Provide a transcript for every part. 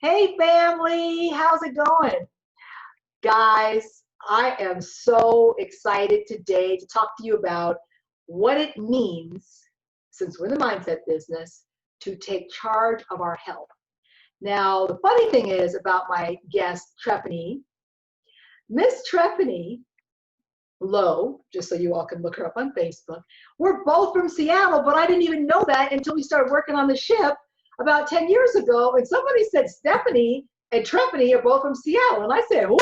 Hey family, how's it going? Guys, I am so excited today to talk to you about what it means, since we're in the mindset business, to take charge of our health. Now, the funny thing is about my guest, Treffaney, Miss Treffaney Lowe, just so you all can look her up on Facebook. We're both from Seattle, but I didn't even know that until we started working on the ship about 10 years ago. And somebody said Stephanie and Trefany are both from Seattle. And I said, who?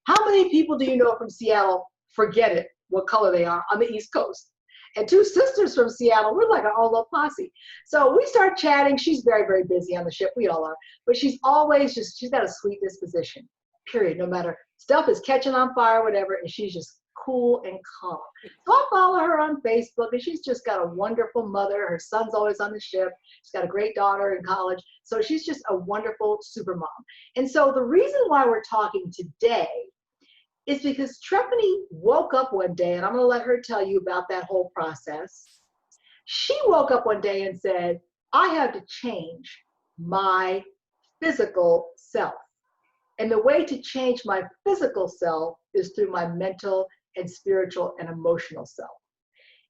How many people do you know from Seattle? Forget it, what color they are on the East Coast. And two sisters from Seattle, we're like an all little posse. So we start chatting. She's very, very busy on the ship. We all are. But she's always she's got a sweet disposition, period. No matter stuff is catching on fire, whatever, and she's just cool and calm. So I follow her on Facebook, and she's just got a wonderful mother. Her son's always on the ship. She's got a great daughter in college. So she's just a wonderful super mom. And so the reason why we're talking today is because Trefany woke up one day, and I'm going to let her tell you about that whole process. She woke up one day and said, I have to change my physical self. And the way to change my physical self is through my mental and spiritual and emotional self.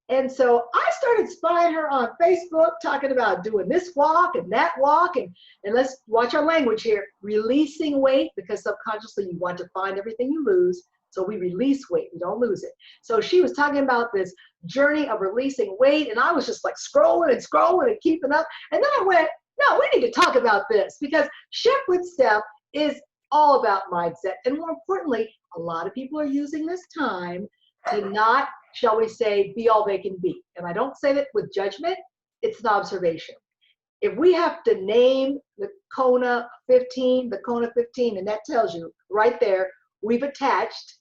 And so I started spying her on Facebook, talking about doing this walk and that walk. And let's watch our language here, releasing weight, because subconsciously you want to find everything you lose. So we release weight, we don't lose it. So she was talking about this journey of releasing weight. And I was just like scrolling and keeping up. And then I went, no, we need to talk about this, because Shift with Steph is all about mindset. And more importantly, a lot of people are using this time to not, shall we say, be all they can be. And I don't say that with judgment, it's an observation. If we have to name the Kona 15, and that tells you right there, we've attached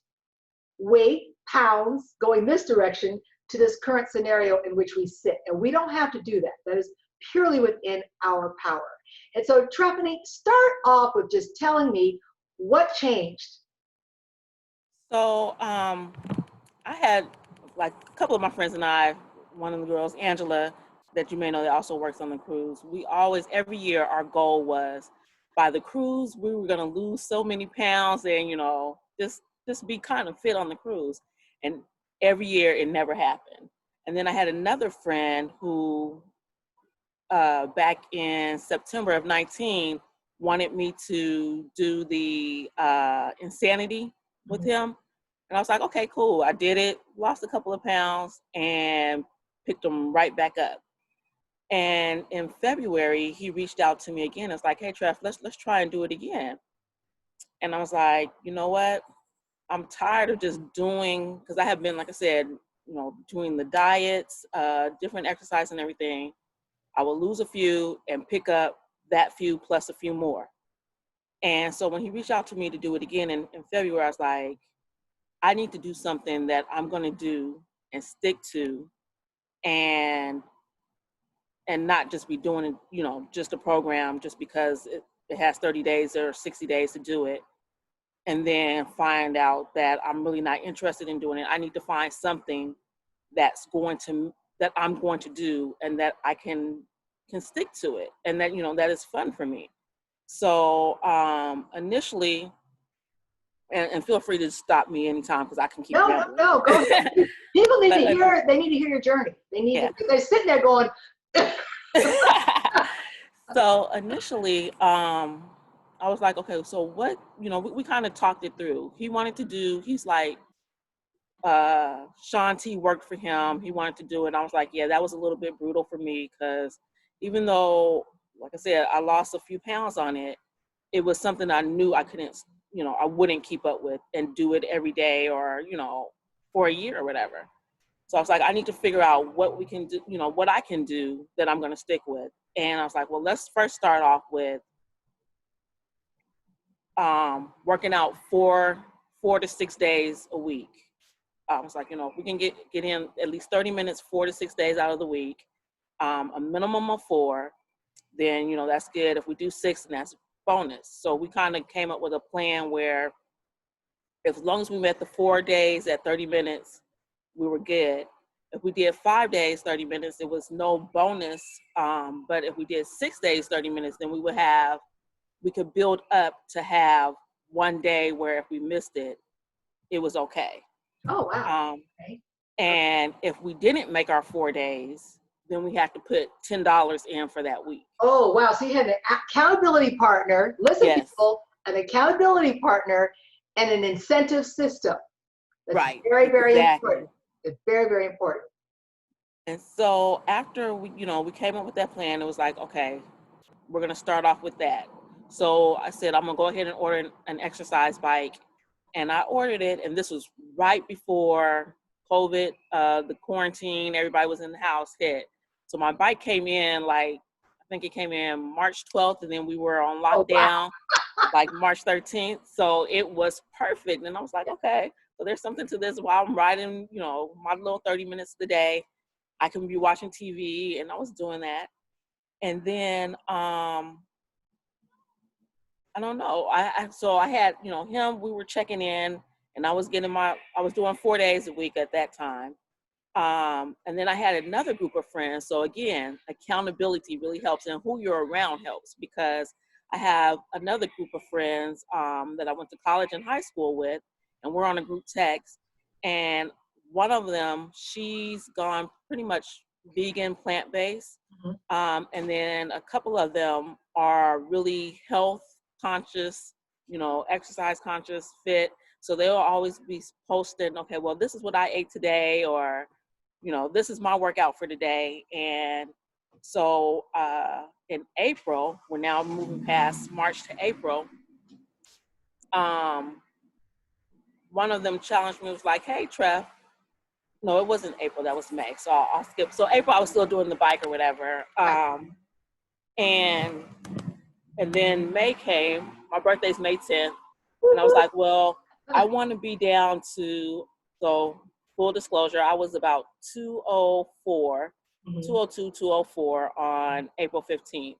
weight, pounds, going this direction to this current scenario in which we sit. And we don't have to do that. That is purely within our power. And so, Trefany, start off with just telling me what changed. So I had like a couple of my friends and I, one of the girls, Angela, that you may know that also works on the cruise. We always, every year, our goal was by the cruise, we were going to lose so many pounds and, just be kind of fit on the cruise. And every year it never happened. And then I had another friend who back in September of 19 wanted me to do the insanity with him. And I was like, okay, cool. I did it, lost a couple of pounds and picked them right back up. And in February, he reached out to me again. It's like, hey, Treff, let's try and do it again. And I was like, you know what? I'm tired of just doing, because I have been, like I said, doing the diets, different exercise and everything. I will lose a few and pick up that few plus a few more. And so when he reached out to me to do it again in February, I was like, I need to do something that I'm going to do and stick to and not just be doing it, just a program just because it has 30 days or 60 days to do it. And then find out that I'm really not interested in doing it. I need to find something that I'm going to do and that I can stick to it, and that that is fun for me. So initially, and feel free to stop me anytime because I can keep No, rambling. no, go ahead. People need to hear. They need to hear your journey. They're sitting there going. So initially, I was like, okay, so what? We kind of talked it through. He wanted to do. He's like, Sean T worked for him. He wanted to do it. And I was like, yeah, that was a little bit brutal for me because even though, like I said, I lost a few pounds on it, it was something I knew I couldn't, I wouldn't keep up with and do it every day or, for a year or whatever. So I was like, I need to figure out what we can do, what I can do that I'm going to stick with. And I was like, well, let's first start off with working out 4 to 6 days a week. I was like, if we can get in at least 30 minutes, 4 to 6 days out of the week, a minimum of 4, then, that's good. If we do 6, then that's bonus. So we kind of came up with a plan where as long as we met the 4 days at 30 minutes, we were good. If we did 5 days, 30 minutes, it was no bonus. But if we did 6 days, 30 minutes, then we would have we could build up to have one day where if we missed it, it was okay. Oh, wow. Um, Okay. and if we didn't make our 4 days, then we had to put $10 in for that week. Oh, wow. So you had an accountability partner. Listen, Yes. people, an accountability partner and an incentive system. That's Right. very, very Exactly. important. It's very, very important. And so after we came up with that plan, it was like, okay, we're gonna start off with that. So I said, I'm gonna go ahead and order an exercise bike. And I ordered it, and this was right before COVID, the quarantine, everybody was in the house hit. So my bike came in I think it came in March 12th, and then we were on Oh, wow. lockdown like March 13th. So it was perfect. And I was like, okay, so there's something to this while I'm riding, my little 30 minutes a day. I can be watching TV, and I was doing that. And then I don't know. So I had, him, we were checking in, and I was doing 4 days a week at that time. And then I had another group of friends. So again, accountability really helps, and who you're around helps, because I have another group of friends that I went to college and high school with, and we're on a group text. And one of them, she's gone pretty much vegan, plant-based. And then a couple of them are really health conscious, exercise conscious, fit. So they'll always be posting, okay, well, this is what I ate today, or, this is my workout for today. And so in April, we're now moving past March to April. One of them challenged me, was like, hey, Treff. No, it wasn't April, that was May. So I'll skip. So April, I was still doing the bike or whatever. And then May came, my birthday's May 10th. And I was like, well, I want to be down to, so full disclosure, I was about 204, 202, 204 on April 15th.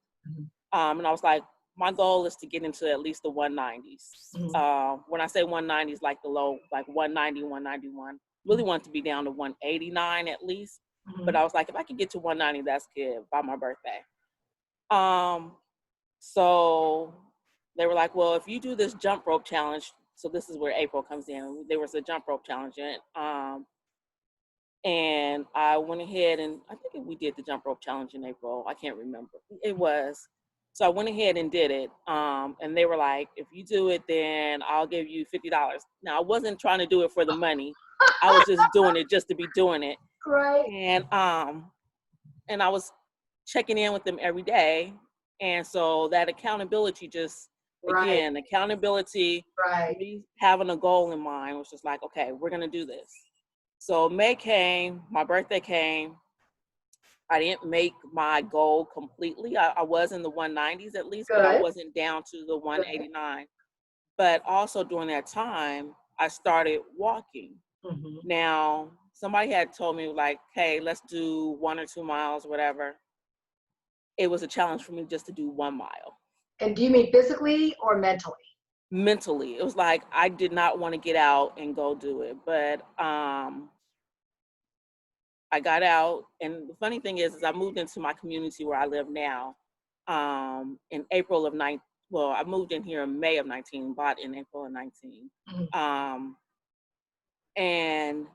And I was like, my goal is to get into at least the 190s. When I say 190s, like the low, like 190, 191, really want to be down to 189 at least. But I was like, if I could get to 190, that's good by my birthday. So they were like, well, if you do this jump rope challenge, so this is where April comes in. There was a jump rope challenge in, and I went ahead, and I think we did the jump rope challenge in April. I can't remember. It was. So I went ahead and did it. And they were like, if you do it, then I'll give you $50. Now, I wasn't trying to do it for the money. I was just doing it just to be doing it. Right. And I was checking in with them every day. And so that accountability just, again, accountability, me having a goal in mind was just like, okay, we're going to do this. So May came, my birthday came. I didn't make my goal completely. I was in the 190s at least, but I wasn't down to the 189. But also during that time, I started walking. Now, somebody had told me like, hey, let's do 1 or 2 miles, whatever. It was a challenge for me just to do 1 mile. And do you mean physically or mentally? Mentally. It was like I did not want to get out and go do it. But I got out, and the funny thing is I moved into my community where I live now in April of 19. Well, I moved in here in May of 19, bought in April of 19. And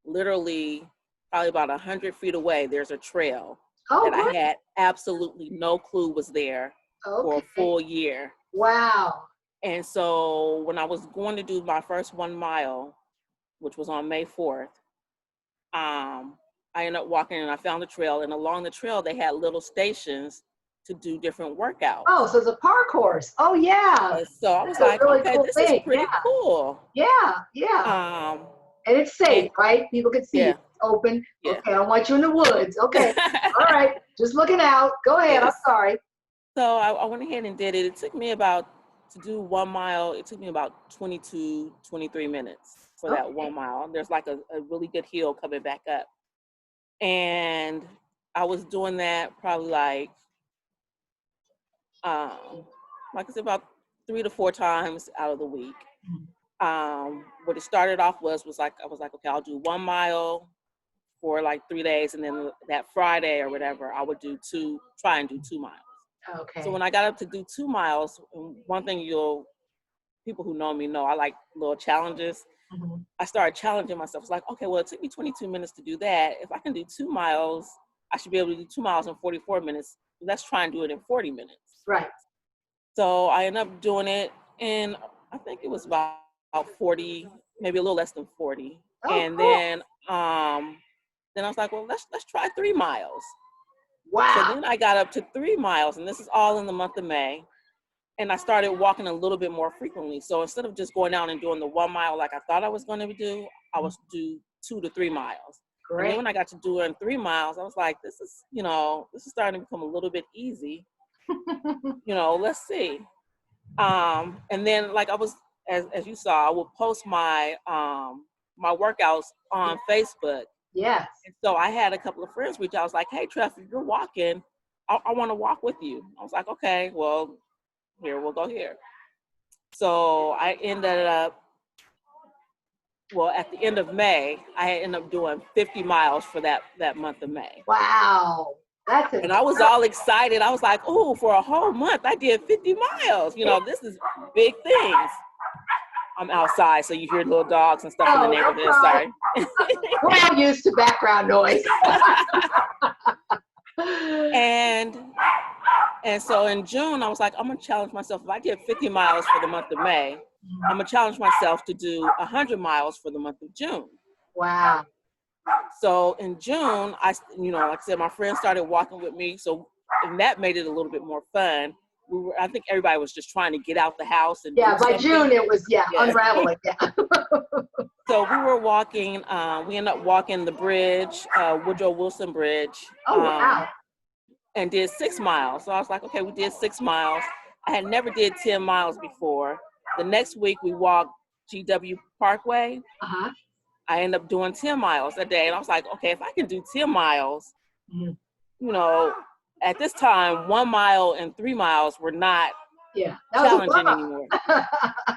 literally probably about 100 feet away, there's a trail that I had absolutely no clue was there for a full year. Wow. And so when I was going to do my first 1 mile, which was on May 4th, I ended up walking, and I found the trail, and along the trail, they had little stations to do different workouts. Oh, so it's a park course. Oh, yeah. And so I was like, really okay, cool, this is pretty cool. Yeah. And it's safe, right? People can see it. It's open. Yeah. Okay, I don't want you in the woods. Okay. All right. Just looking out. Go ahead. I'm sorry. So I went ahead and did it. It took me to do 1 mile, it took me about 22, 23 minutes for that 1 mile. There's like a really good hill coming back up. And I was doing that probably like I said, about 3 to 4 times out of the week. What it started off was like, I was like, okay, I'll do 1 mile for like 3 days. And then that Friday or whatever, I would try and do 2 miles. So Okay. when I got up to do 2 miles, one thing people who know me know I like little challenges. Mhm. I started challenging myself. It's like, okay, well, it took me 22 minutes to do that. If I can do 2 miles, I should be able to do 2 miles in 44 minutes. Let's try and do it in 40 minutes. Right. So I ended up doing it in, I think it was about 40, maybe a little less than 40. Oh, And cool. then I was like, well, let's try 3 miles. So Wow. then I got up to 3 miles, and this is all in the month of May. And I started walking a little bit more frequently. So instead of just going out and doing the 1 mile like I thought I was going to do, I was do 2 to 3 miles. And then Great. when I got to doing 3 miles, I was like, this is starting to become a little bit easy. Let's see. And then like I was, as you saw, I would post my my workouts on Facebook. Yes. And so I had a couple of friends reach out. I was like, hey, Treff, if you're walking, I want to walk with you. I was like, okay, well, here, we'll go here. So I ended up, well, at the end of May, I ended up doing 50 miles for that month of May. Wow. That's And I was all excited. I was like, oh, for a whole month, I did 50 miles. This is big things. I'm outside, so you hear little dogs and stuff in the neighborhood. Sorry. We're all used to background noise. And so in June, I was like, I'm going to challenge myself. If I did 50 miles for the month of May, I'm going to challenge myself to do 100 miles for the month of June. Wow. So in June, like I said, my friends started walking with me. And that made it a little bit more fun. I think everybody was just trying to get out the house and do by something. June it was unraveling. Yeah. So we were walking. We ended up walking the bridge, Woodrow Wilson Bridge. Oh, wow. And did 6 miles. So I was like, okay, we did 6 miles. I had never did 10 miles before. The next week we walked GW Parkway. Uh-huh. I ended up doing 10 miles a day. And I was like, okay, if I can do 10 miles, at this time, 1 mile and 3 miles were not challenging anymore.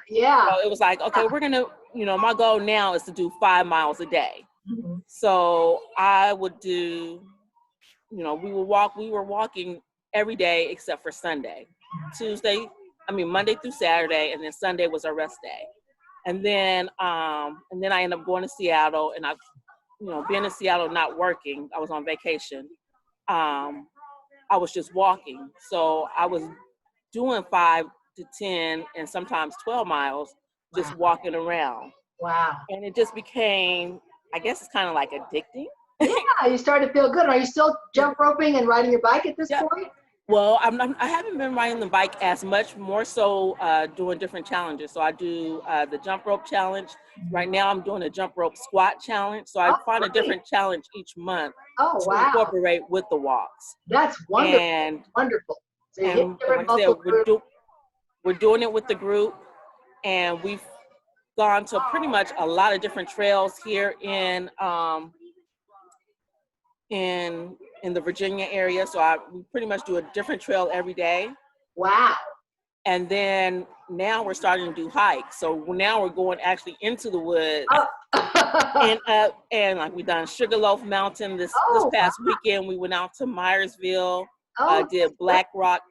Yeah. So it was like, okay, we're going to, my goal now is to do 5 miles a day. Mm-hmm. So I would do, we were walking every day except for Sunday. Monday through Saturday, and then Sunday was our rest day. And then I ended up going to Seattle, and being in Seattle, not working, I was on vacation. I was just walking. So I was doing 5 to 10 and sometimes 12 miles, just walking around. Wow. And it just became, I guess it's kind of like addicting. Yeah, you started to feel good. Are you still jump roping and riding your bike at this point? Well, I haven't been riding the bike as much, more so doing different challenges. So I do the jump rope challenge. Right now I'm doing a jump rope squat challenge. So I find a different challenge each month to incorporate with the walks. That's wonderful. And wonderful. So like I said, we're doing it with the group, and we've gone to pretty much a lot of different trails here in the Virginia area. So we pretty much do a different trail every day. Wow. And then now we're starting to do hikes. So now we're going actually into the woods and up, and like we done Sugarloaf Mountain this past weekend. We went out to Myersville, did Black Rock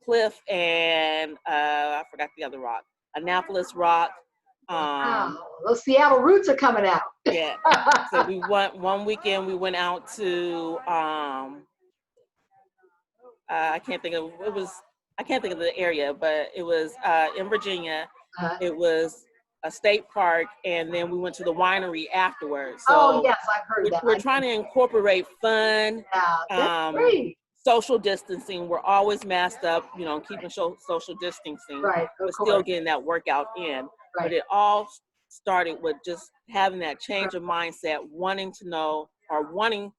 Cliff, and I forgot the other rock, Annapolis Rock. Those Seattle roots are coming out. Yeah. So we went one weekend. We went out to I can't think of the area, but it was in Virginia. It was a state park, and then we went to the winery afterwards. So yes, I've heard that. We're trying to incorporate fun. Yeah, that's great. Social distancing. We're always masked up, keeping social distancing, right? But still getting that workout in. Right. But it all started with just having that change of mindset, wanting to know or wanting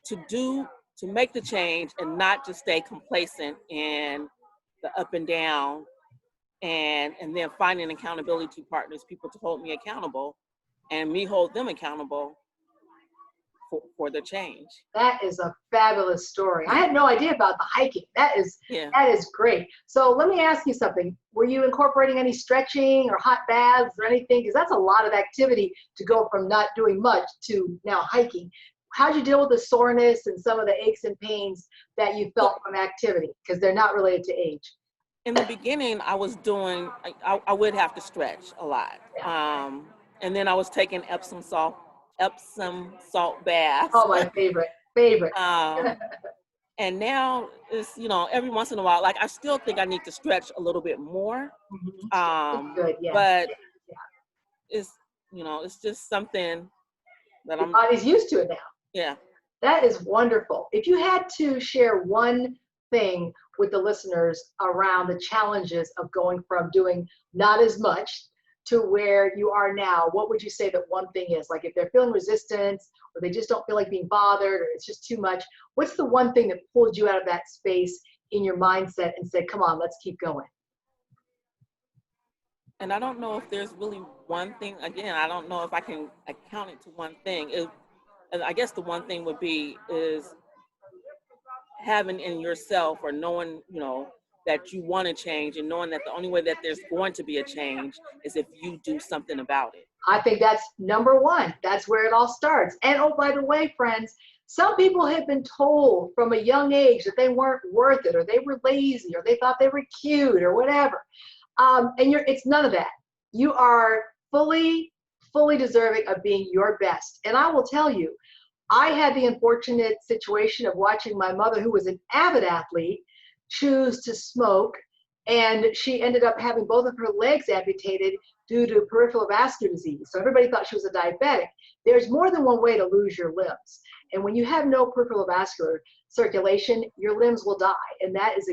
to make the change and not just stay complacent in the up and down, and then finding accountability partners, people to hold me accountable and me hold them accountable for the change. That is a fabulous story. I had no idea about the hiking. That is great. So let me ask you something. Were you incorporating any stretching or hot baths or anything? Because that's a lot of activity to go from not doing much to now hiking. how'd you deal with the soreness and some of the aches and pains that you felt from activity? Because they're not related to age. In the beginning, I was doing, I would have to stretch a lot. Yeah. And then I was taking Epsom salt baths. Oh, my favorite. And now it's, every once in a while, like I still think I need to stretch a little bit more. Good, yeah. But it's, it's just something that Your body's used to it now. Yeah. That is wonderful. If you had to share one thing with the listeners around the challenges of going from doing not as much to where you are now, what would you say that one thing is? Like if they're feeling resistance or they just don't feel like being bothered or it's just too much, what's the one thing that pulled you out of that space in your mindset and said, come on, let's keep going? And I don't know if there's really one thing. Again, I don't know if I can account it to one thing. And I guess the one thing would be is having in yourself or knowing, that you want to change and knowing that the only way that there's going to be a change is if you do something about it. I think that's number one. That's where it all starts. And oh, by the way, friends, some people have been told from a young age that they weren't worth it or they were lazy or they thought they were cute or whatever. And it's none of that. You are fully deserving of being your best. And I will tell you, I had the unfortunate situation of watching my mother, who was an avid athlete, choose to smoke, and she ended up having both of her legs amputated due to peripheral vascular disease. So everybody thought she was a diabetic. There's more than one way to lose your limbs. And when you have no peripheral vascular circulation, your limbs will die. And that is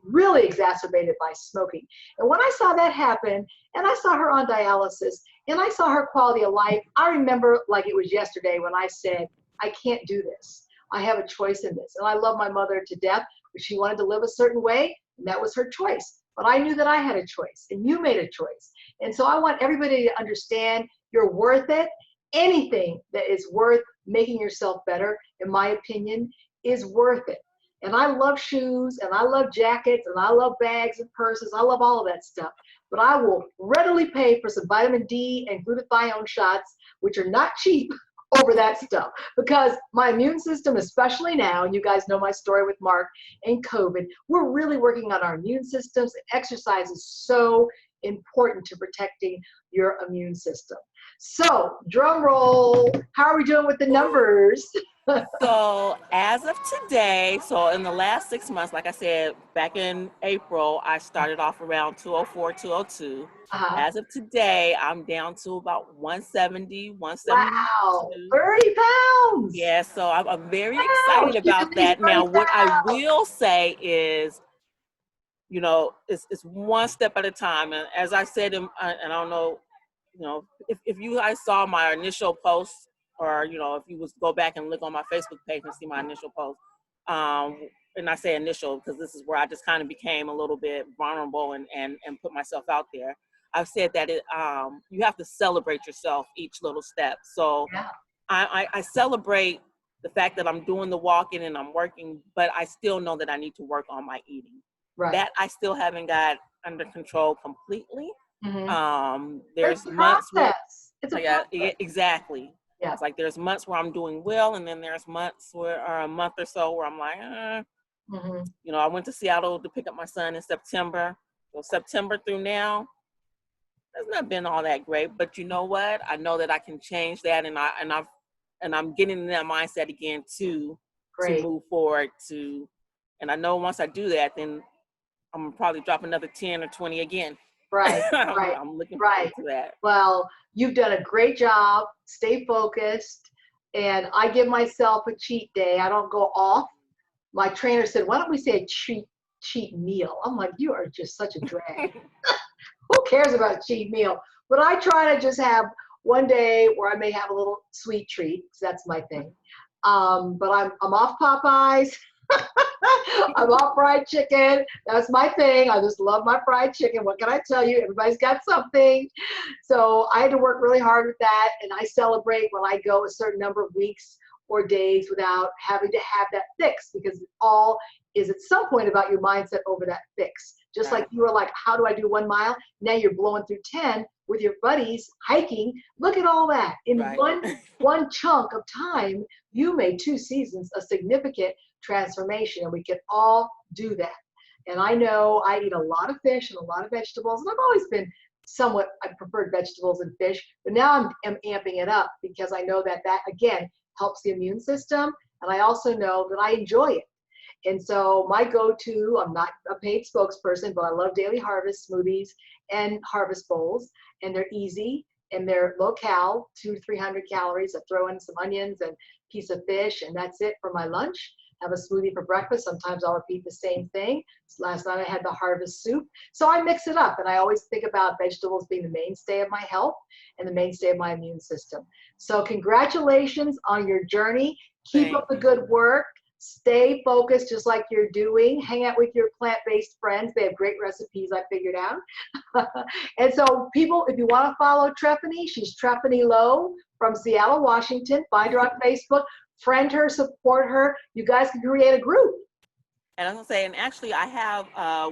really exacerbated by smoking. And when I saw that happen, and I saw her on dialysis, and I saw her quality of life, I remember like it was yesterday when I said, I can't do this. I have a choice in this. And I love my mother to death, but she wanted to live a certain way, and that was her choice. But I knew that I had a choice, and you made a choice. And so I want everybody to understand you're worth it. Anything that is worth making yourself better, in my opinion, is worth it. And I love shoes, and I love jackets, and I love bags and purses. I love all of that stuff. But I will readily pay for some vitamin D and glutathione shots, which are not cheap, over that stuff, because my immune system, especially now, and you guys know my story with Mark and COVID, we're really working on our immune systems, and exercise is so important to protecting your immune system. So, drum roll, how are we doing with the numbers? So as of today, so in the last 6 months, like I said, back in April, I started off around 204, 202. As of today, I'm down to about 170, 172. Wow, 30 pounds. Yeah, so I'm very excited about that. Now, what I will say is, it's one step at a time. And as I said, and I don't know, if you guys saw my initial post, or, if you was go back and look on my Facebook page and see my initial post, and I say initial because this is where I just kind of became a little bit vulnerable and put myself out there. I've said that you have to celebrate yourself each little step. So I celebrate the fact that I'm doing the walking and I'm working, but I still know that I need to work on my eating. Right. That I still haven't got under control completely. Mm-hmm. There's months where exactly. Yeah. It's like there's months where I'm doing well, and then there's months where, or a month or so, where I'm like, I went to Seattle to pick up my son in September. So September through now, it's not been all that great. But you know what? I know that I can change that, and I'm getting in that mindset again to move forward. And I know once I do that, then I'm gonna probably drop another 10 or 20 again. Right, I'm looking forward to that. Well, you've done a great job. Stay focused. And I give myself a cheat day. I don't go off. My trainer said, why don't we say a cheat meal? I'm like, you are just such a drag. Who cares about a cheat meal? But I try to just have one day where I may have a little sweet treat, because that's my thing. But I'm off Popeyes. I'm off fried chicken. That's my thing. I just love my fried chicken. What can I tell you? Everybody's got something. So I had to work really hard with that, and I celebrate when I go a certain number of weeks or days without having to have that fix, because it all is at some point about your mindset over that fix. Just like you were like, how do I do 1 mile? Now you're blowing through 10 with your buddies hiking. Look at all that. In Right. one chunk of time, you made 2 seasons a significant transformation, and we can all do that. And I know I eat a lot of fish and a lot of vegetables, and I've always been I preferred vegetables and fish, but now I'm amping it up because I know that again helps the immune system, and I also know that I enjoy it. And so my go-to, I'm not a paid spokesperson, but I love Daily Harvest smoothies and harvest bowls, and they're easy and they're low cal, 200 to 300 calories. I throw in some onions and piece of fish, and that's it for my lunch. Have a smoothie for breakfast. Sometimes I'll repeat the same thing. Last night I had the harvest soup. So I mix it up, and I always think about vegetables being the mainstay of my health and the mainstay of my immune system. So congratulations on your journey. Keep up the good work. Stay focused just like you're doing. Hang out with your plant-based friends. They have great recipes I figured out. And so people, if you want to follow Treffaney, she's Treffaney Lowe from Seattle, Washington. Find her on Facebook. Friend her, support her. You guys can create a group. And I was going to say, and actually I have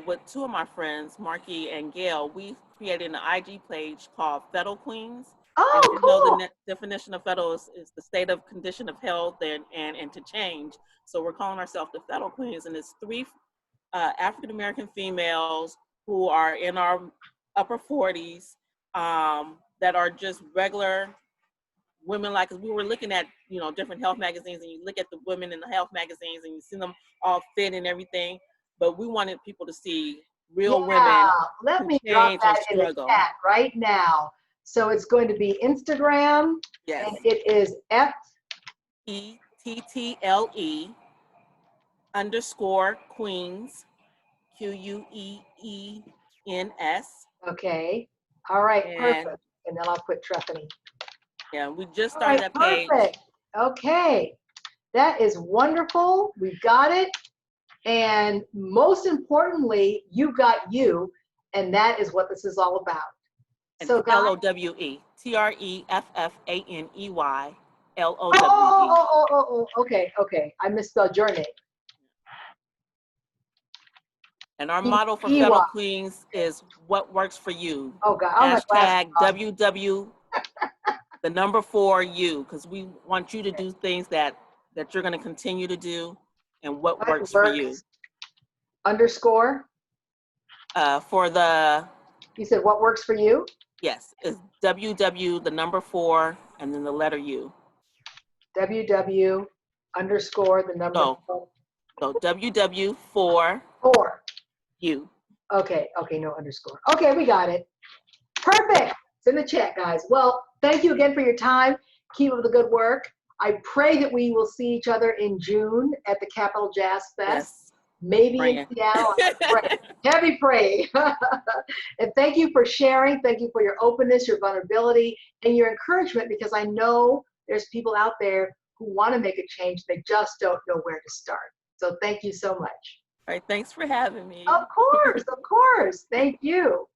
with 2 of my friends, Marky and Gail, we created an IG page called Fettle Queens. Oh, and cool. Know the definition of fettle is the state of condition of health and to change. So we're calling ourselves the Fettle Queens, and it's 3 African-American females who are in our upper 40s that are just regular women. Like, we were looking at, different health magazines, and you look at the women in the health magazines and you see them all fit and everything, but we wanted people to see real women. Let me drop that in the chat right now. So it's going to be Instagram. Yes. And it is FETTLE_Queens, QUEENS. Okay. All right. Perfect. And then I'll put Treffaney. Yeah, we just started that page. Perfect. Okay. That is wonderful. We've got it. And most importantly, you got you. And that is what this is all about. And so LOWE, TREFFANEY, LOWE. Okay. I misspelled your name. And our motto for Fettle Queens is what works for you. Oh God. Hashtag WW, the number 4U, because we want you to do things that you're going to continue to do and what works for you. Underscore? For the... You said what works for you? Yes, it's WW, the number 4, and then the letter U. WW underscore the number 4. No, WW 4. U. Okay, no underscore. Okay, we got it. Perfect. It's in the chat, guys. Well, thank you again for your time. Keep up the good work. I pray that we will see each other in June at the Capitol Jazz Fest. Yes. Maybe in Seattle. Heavy praying. And thank you for sharing. Thank you for your openness, your vulnerability, and your encouragement, because I know there's people out there who want to make a change. They just don't know where to start. So thank you so much. All right. Thanks for having me. Of course. Thank you.